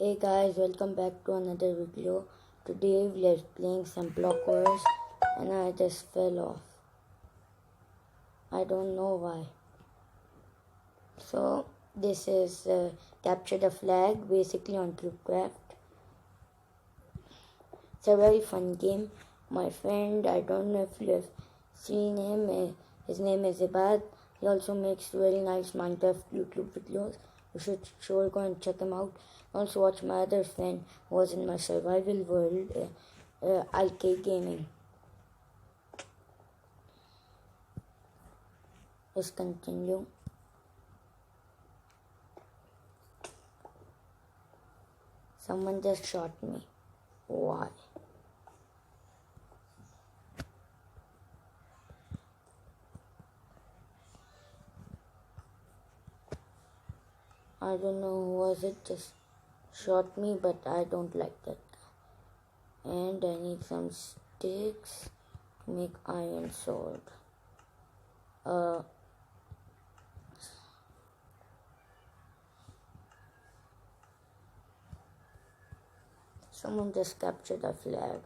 Hey guys, welcome back to another video. Today we are playing some blockers and I just fell off. I don't know why. So this is Capture the Flag, basically on CubeCraft. It's a very fun game. My friend, I don't know if you have seen him, his name is Ibad. He also makes very nice Minecraft YouTube videos. You should sure go and check him out. Also watch my other friend who was in my survival world, IK Gaming. Let's continue. Someone just shot me. Why? I don't know who was it, just shot me, but I don't like that guy. And I need some sticks to make iron sword. Someone just captured the flag.